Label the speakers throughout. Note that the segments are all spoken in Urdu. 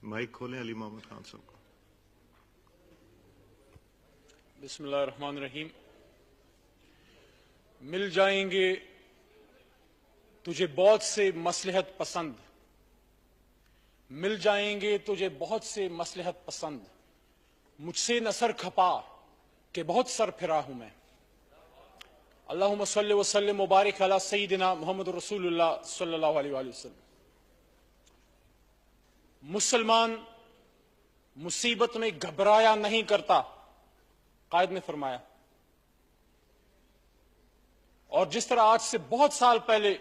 Speaker 1: مائک کھولیں علی محمد خان صاحب کو.
Speaker 2: بسم اللہ الرحمن الرحیم. مل جائیں گے تجھے بہت سے مصلحت پسند، مل جائیں گے تجھے بہت سے مصلحت پسند، مجھ سے نہ سر کھپا کہ بہت سر پھرا ہوں میں. اللہم صلی وسلم مبارک علی سیدنا محمد رسول اللہ صلی اللہ علیہ وآلہ وسلم. مسلمان مصیبت میں گھبرایا نہیں کرتا، قائد نے فرمایا. اور جس طرح آج سے بہت سال پہلے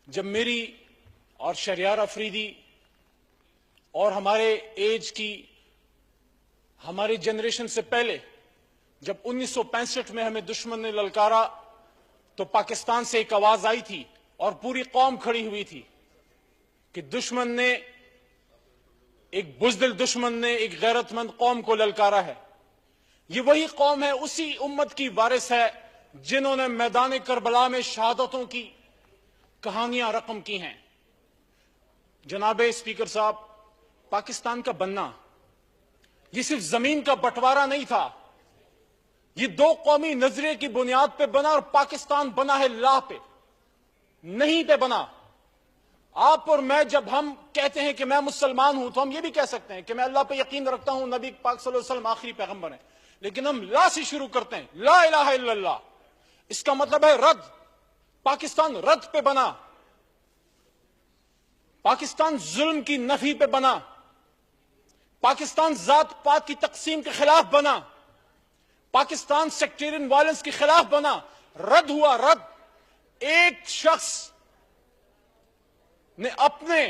Speaker 2: جب میری اور شہریار افریدی اور ہمارے ایج کی، ہماری جنریشن سے پہلے جب 1965 میں ہمیں دشمن نے للکارا تو پاکستان سے ایک آواز آئی تھی اور پوری قوم کھڑی ہوئی تھی کہ دشمن نے، ایک بزدل دشمن نے ایک غیرت مند قوم کو للکارا ہے. یہ وہی قوم ہے، اسی امت کی وارث ہے جنہوں نے میدان کربلا میں شہادتوں کی کہانیاں رقم کی ہیں. جناب اسپیکر صاحب، پاکستان کا بننا یہ صرف زمین کا بٹوارا نہیں تھا، یہ دو قومی نظریے کی بنیاد پہ بنا، اور پاکستان بنا ہے لا پہ، نہیں پہ بنا. آپ اور میں جب ہم کہتے ہیں کہ میں مسلمان ہوں تو ہم یہ بھی کہہ سکتے ہیں کہ میں اللہ پہ یقین رکھتا ہوں، نبی پاک صلی اللہ علیہ وسلم آخری پیغمبر ہیں، لیکن ہم لا سے شروع کرتے ہیں، لا الہ الا اللہ. اس کا مطلب ہے رد. پاکستان رد پہ بنا، پاکستان ظلم کی نفی پہ بنا، پاکستان ذات پات کی تقسیم کے خلاف بنا، پاکستان سیکٹیرین وائلنس کے خلاف بنا. رد ہوا، رد. ایک شخص نے اپنے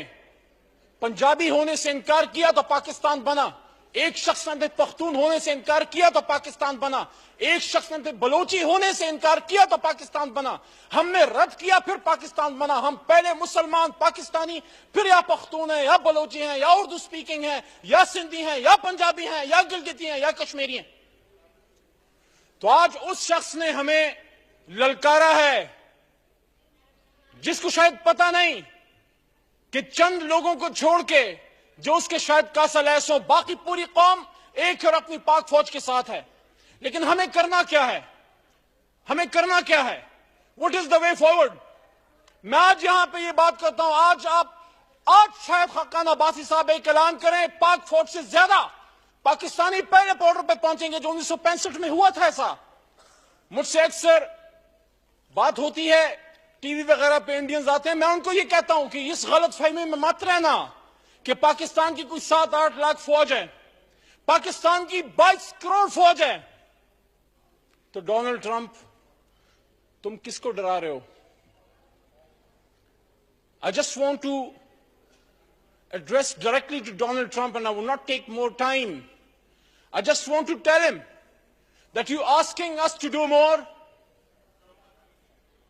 Speaker 2: پنجابی ہونے سے انکار کیا تو پاکستان بنا، ایک شخص نے پختون ہونے سے انکار کیا تو پاکستان بنا، ایک شخص نے بلوچی ہونے سے انکار کیا تو پاکستان بنا. ہم نے رد کیا پھر پاکستان بنا. ہم پہلے مسلمان پاکستانی، پھر یا پختون ہیں یا بلوچی ہیں یا اردو سپیکنگ ہیں یا سندھی ہیں یا پنجابی ہیں یا گلگتی ہیں یا کشمیری ہیں. تو آج اس شخص نے ہمیں للکارا ہے جس کو شاید پتہ نہیں کہ چند لوگوں کو چھوڑ کے جو اس کے شاید کاسا لیس ہو، باقی پوری قوم ایک اور اپنی پاک فوج کے ساتھ ہے. لیکن ہمیں کرنا کیا ہے؟ ہمیں کرنا کیا ہے؟ What is the way forward؟ میں آج یہاں پہ یہ بات کرتا ہوں، آج شاید خاقان عباسی صاحب ایک اعلان کریں، پاک فوج سے زیادہ پاکستانی پہلے بارڈر پہ پہنچیں گے، جو 1965 میں ہوا تھا. ایسا مجھ سے اکثر بات ہوتی ہے، ٹی وی وغیرہ پہ انڈینز آتے ہیں، میں ان کو یہ کہتا ہوں کہ اس غلط فہمی میں مت رہنا کہ پاکستان کی کوئی 7-8 لاکھ فوج ہے. پاکستان کی 22 کروڑ فوج ہے. تو ڈونلڈ ٹرمپ، تم کس کو ڈرا رہے ہو؟ I just want to address directly to Donald Trump, and I will not take more time. I just want to tell him that you asking us to do more.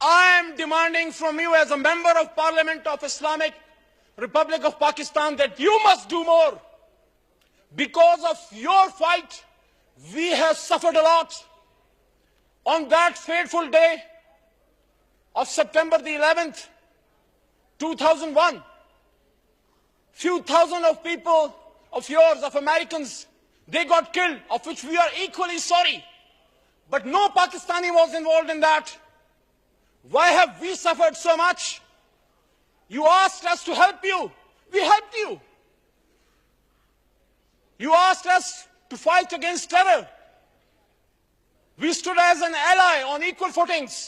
Speaker 2: I am demanding from you as a member of Parliament of Islamic Republic of Pakistan that you must do more. Because of your fight, we have suffered a lot. On that fateful day of September the 11th, 2001, few thousand of people of yours, of Americans, they got killed, of which we are equally sorry. But no Pakistani was involved in that. Why have we suffered so much? You asked us to help you. We helped you. You asked us to fight against terror. We stood as an ally on equal footings.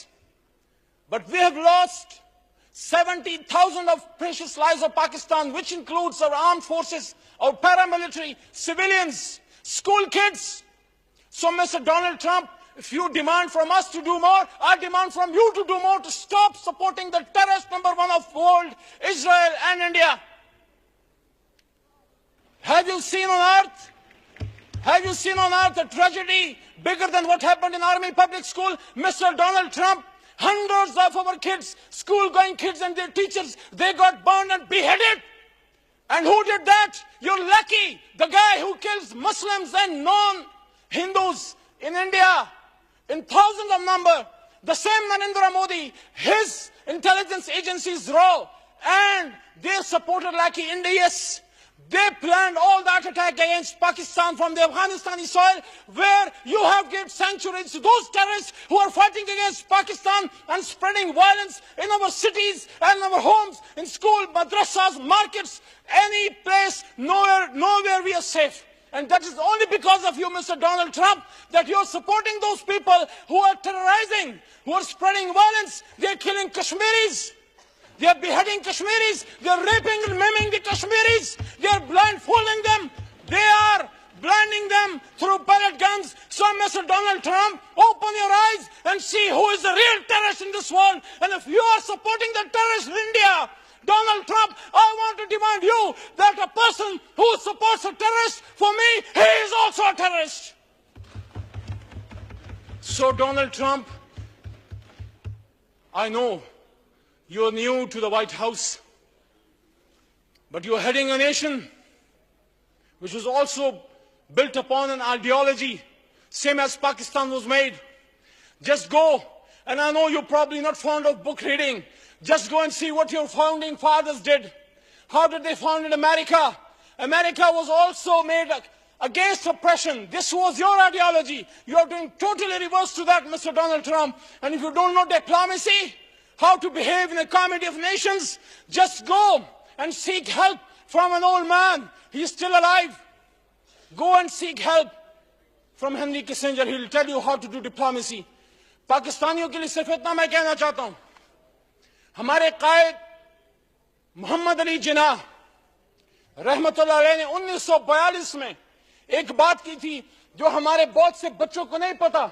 Speaker 2: But we have lost 70,000 of precious lives of Pakistan, which includes our armed forces, our paramilitary, civilians, school kids. So, Mr. Donald Trump, if you demand from us to do more, I demand from you to do more to stop supporting the terrorist #1 of the world, Israel and India. Have you seen on earth? Have you seen on earth a tragedy bigger than what happened in Army Public School? Mr. Donald Trump, hundreds of our kids, school-going kids and their teachers, they got burned and beheaded. And who did that? You're lucky. The guy who kills Muslims and non-Hindus in India in thousands of number. The same Narendra Modi, his intelligence agencies RAW and their supporter like NDS, They planned all that attack against Pakistan from the Afghanistani soil, where you have given sanctuary to those terrorists who are fighting against Pakistan and spreading violence in our cities and our homes, in school, madrasas, markets, any place, nowhere we are safe. And that is only because of you, Mr. Donald Trump, that you are supporting those people who are terrorizing, who are spreading violence. They are killing Kashmiris. They are beheading Kashmiris. They are raping and maiming the Kashmiris. They are blindfolding them. They are blinding them through pellet guns. So, Mr. Donald Trump, open your eyes and see who is the real terrorist in this world. And if you are supporting the terrorists in India, Donald Trump, I want to demand you that a person who supports a terrorist, for me, he is also a terrorist. So, Donald Trump, I know you're new to the White House, but you're heading a nation which was also built upon an ideology, same as Pakistan was made. Just go, and I know you're probably not fond of book reading, just go and see what your founding fathers did. How did they found America? America was also made against oppression. This was your ideology. You are doing totally reverse to that, Mr. Donald Trump. And if you don't know diplomacy, how to behave in a community of nations, just go and seek help from an old man. He is still alive. Go and seek help from Henry Kissinger. He will tell you how to do diplomacy. پاکستانیوں کے لیے صرف اتنا میں کہنا چاہتا ہوں, ہمارے قائد محمد علی جناح رحمت اللہ علیہ نے 1942 میں ایک بات کی تھی جو ہمارے بہت سے بچوں کو نہیں پتا,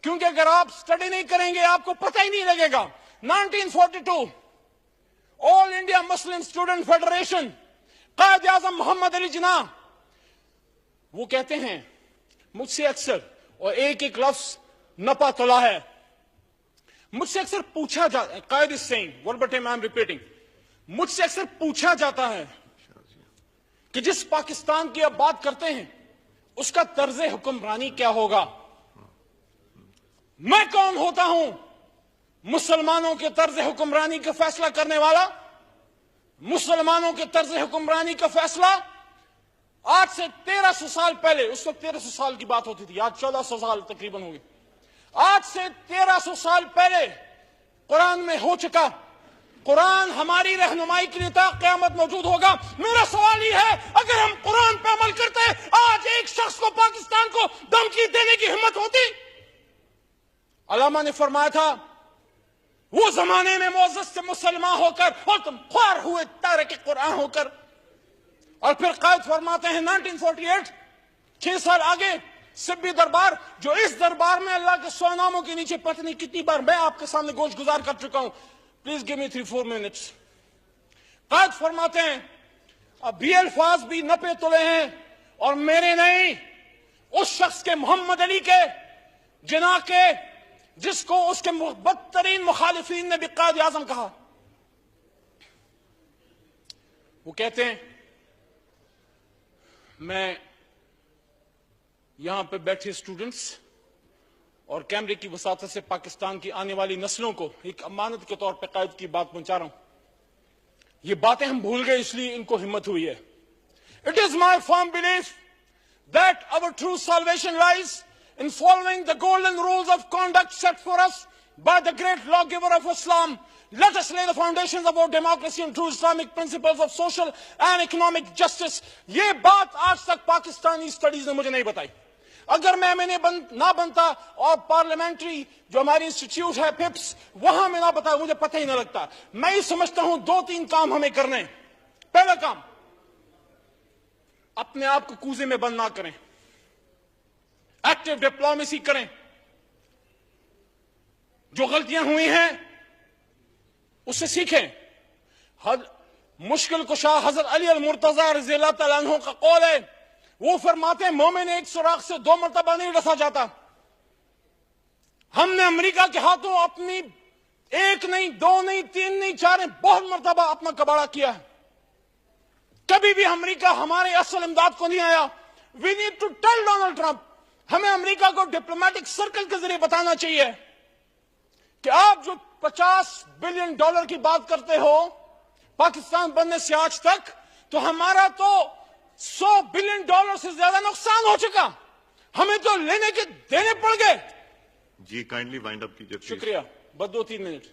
Speaker 2: کیونکہ اگر آپ سٹڈی نہیں کریں گے آپ کو پتہ ہی نہیں لگے گا. 1942 آل India Muslim student federation, Quaid Azam محمد علی جناح وہ کہتے ہیں مجھ سے اکثر, اور ایک ایک لفظ نپا تلا ہے, مجھ سے اکثر پوچھا جاتا ہے, قائد is saying, verbatim I am repeating, مجھ سے اکثر پوچھا جاتا ہے کہ جس پاکستان کی اب بات کرتے ہیں اس کا طرز حکمرانی کیا ہوگا. میں کون ہوتا ہوں مسلمانوں کے طرز حکمرانی کا فیصلہ کرنے والا؟ مسلمانوں کے طرز حکمرانی کا فیصلہ آج سے 1300 سال پہلے, اس وقت 1300 سال کی بات ہوتی تھی, آج 1400 سال تقریباً ہوگی, آج سے 1300 سال پہلے قرآن میں ہو چکا. قرآن ہماری رہنمائی کے لیے تا قیامت موجود ہوگا. میرا سوال یہ ہے, اگر ہم قرآن پہ عمل کرتے آج ایک شخص کو پاکستان کو دھمکی دینے کی ہمت ہوتی؟ علامہ نے فرمایا تھا وہ زمانے میں معزز سے مسلمان ہو کر اور تم خوار ہوئے تارک قرآن ہو کر. اور پھر قائد فرماتے ہیں 1948 6 سال آگے سبی دربار, جو اس دربار میں اللہ کے 100 ناموں کے نیچے پتہ نہیں کتنی بار میں آپ کے سامنے گوش گزار کر چکا ہوں, پلیز گیو می 3-4 منٹس. قائد فرماتے ہیں اب یہ الفاظ بھی نپے تلے ہیں اور میرے نہیں, اس شخص کے, محمد علی کے, جناح کے, جس کو اس کے بدترین مخالفین نے بھی قائد اعظم کہا. وہ کہتے ہیں میں یہاں پہ بیٹھے اسٹوڈنٹس اور کیمرے کی وساطت سے پاکستان کی آنے والی نسلوں کو ایک امانت کے طور پہ قائد کی بات پہنچا رہا ہوں. یہ باتیں ہم بھول گئے اس لیے ان کو ہمت ہوئی ہے. It is my firm belief that our true salvation lies in following the golden rules of conduct set for us by the great lawgiver of Islam. Let us lay the foundations of our democracy and true Islamic principles of social and economic justice. یہ بات آج تک پاکستانی اسٹڈیز نے مجھے نہیں بتائی. اگر میں نہ بنتا اور پارلیمنٹری جو ہماری انسٹیٹیوٹ ہے پپس وہاں میں نہ بتا, مجھے پتہ ہی نہ لگتا. میں یہ سمجھتا ہوں 2-3 کام ہمیں کرنے. پہلا کام, اپنے آپ کو کوزے میں بند نہ کریں, ایکٹیو ڈپلومیسی کریں. جو غلطیاں ہوئی ہیں اس سے سیکھیں. مشکل کشا حضرت علی المرتضی رضی اللہ تعالیٰ عنہ کا قول ہے, وہ فرماتے ہیں مومن ایک سوراخ سے 2 مرتبہ نہیں ڈسا جاتا. ہم نے امریکہ کے ہاتھوں اپنی 1 نہیں 2 نہیں 3 نہیں 4 نہیں بہت مرتبہ اپنا کباڑا کیا ہے. کبھی بھی امریکہ ہمارے اصل امداد کو نہیں آیا. We need to tell Donald Trump, ہمیں امریکہ کو ڈپلومیٹک سرکل کے ذریعے بتانا چاہیے کہ آپ جو $50 بلین کی بات کرتے ہو پاکستان بننے سے آج تک, تو ہمارا تو $100 بلین سے زیادہ نقصان ہو چکا. ہمیں تو لینے کے دینے پڑ گئے.
Speaker 1: جی کائنڈلی وائنڈ اپ کیجیے پلیز.
Speaker 2: شکریہ. بس 2-3 منٹ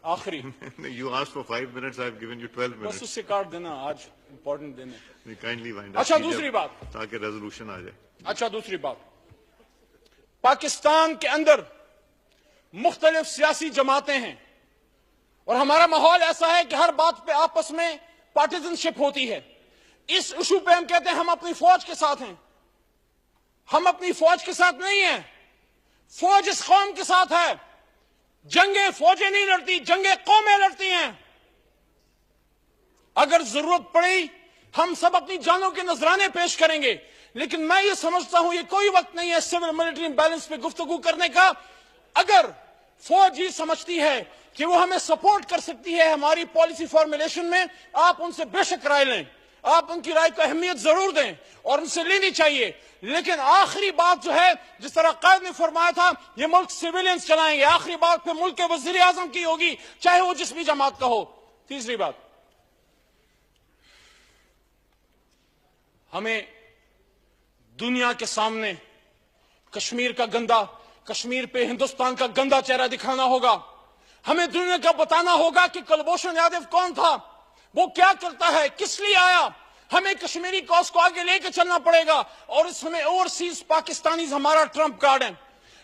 Speaker 2: آخری.
Speaker 1: You ask for 5 minutes, I have given you 12
Speaker 2: بس
Speaker 1: minutes.
Speaker 2: اس سے کاٹ دینا آج امپورٹنٹ دینے.
Speaker 1: کائنڈلی وائنڈ اپ.
Speaker 2: اچھا دوسری بات.
Speaker 1: تاکہ ریزولوشن آ جائے.
Speaker 2: اچھا دوسری بات, پاکستان کے اندر مختلف سیاسی جماعتیں ہیں اور ہمارا ماحول ایسا ہے کہ ہر بات پہ آپس میں پارٹیزن شپ ہوتی ہے. اس ایشو پہ ہم کہتے ہیں ہم اپنی فوج کے ساتھ ہیں. ہم اپنی فوج کے ساتھ نہیں ہیں. فوج اس قوم کے ساتھ ہے. جنگیں فوجیں نہیں لڑتی, جنگیں قومیں لڑتی ہیں. اگر ضرورت پڑی ہم سب اپنی جانوں کے نذرانے پیش کریں گے, لیکن میں یہ سمجھتا ہوں یہ کوئی وقت نہیں ہے سول ملٹری بیلنس پہ گفتگو کرنے کا. اگر فوج یہ سمجھتی ہے کہ وہ ہمیں سپورٹ کر سکتی ہے ہماری پالیسی فارمولیشن میں, آپ ان سے بے شک رائے لیں, آپ ان کی رائے کو اہمیت ضرور دیں اور ان سے لینی چاہیے. لیکن آخری بات جو ہے, جس طرح قائد نے فرمایا تھا یہ ملک سیویلینز چلائیں گے, آخری بات پہ ملک کے وزیر اعظم کی ہوگی, چاہے وہ جس بھی جماعت کا ہو. تیسری بات, ہمیں دنیا کے سامنے کشمیر کا گندا, کشمیر پہ ہندوستان کا گندا چہرہ دکھانا ہوگا. ہمیں دنیا کا بتانا ہوگا کہ کلبھوشن یادو کون تھا, وہ کیا کرتا ہے, کس لیے آیا. ہمیں کشمیری کاز کو آگے لے کے چلنا پڑے گا. اور اس میں اوورسیز پاکستانیز ہمارا ٹرمپ کارڈ ہے.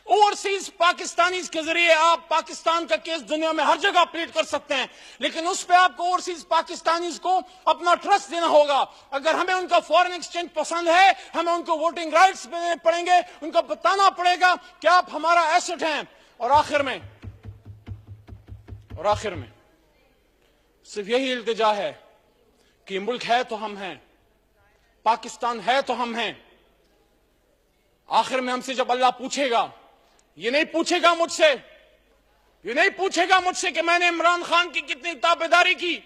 Speaker 2: اوورسیز پاکستانیز کے ذریعے آپ پاکستان کا کیس دنیا میں ہر جگہ پلیٹ کر سکتے ہیں, لیکن اس پہ آپ کو اوورسیز پاکستانیز کو اپنا ٹرسٹ دینا ہوگا. اگر ہمیں ان کا فورن ایکسچینج پسند ہے, ہمیں ان کو ووٹنگ رائٹس دینے پڑیں گے, ان کو بتانا پڑے گا کہ آپ ہمارا ایسٹ ہیں. اور آخر میں صرف یہی التجا ہے کہ یہ ملک ہے تو ہم ہیں, پاکستان ہے تو ہم ہیں. آخر میں ہم سے جب اللہ پوچھے گا, یہ نہیں پوچھے گا مجھ سے کہ میں نے عمران خان کی کتنی تابعداری کی.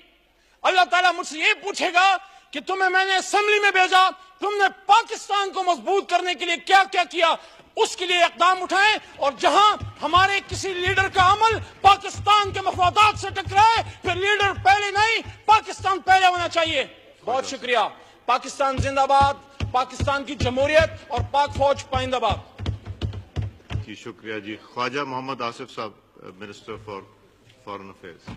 Speaker 2: اللہ تعالیٰ مجھ سے یہ پوچھے گا کہ تمہیں میں نے اسمبلی میں بھیجا, تم نے پاکستان کو مضبوط کرنے کے لیے کیا کیا کیا, اس کے لیے اقدام اٹھائیں. اور جہاں ہمارے کسی لیڈر کا عمل پاکستان کے مفادات سے ٹکرائے, پھر لیڈر پہلے نہیں, پاکستان پہلے ہونا چاہیے. بہت شکریہ. پاکستان زندہ باد, پاکستان کی جمہوریت اور پاک فوج پائندہ باد.
Speaker 1: جی شکریہ. جی خواجہ محمد آصف صاحب, منسٹر فار فارن افیئرز.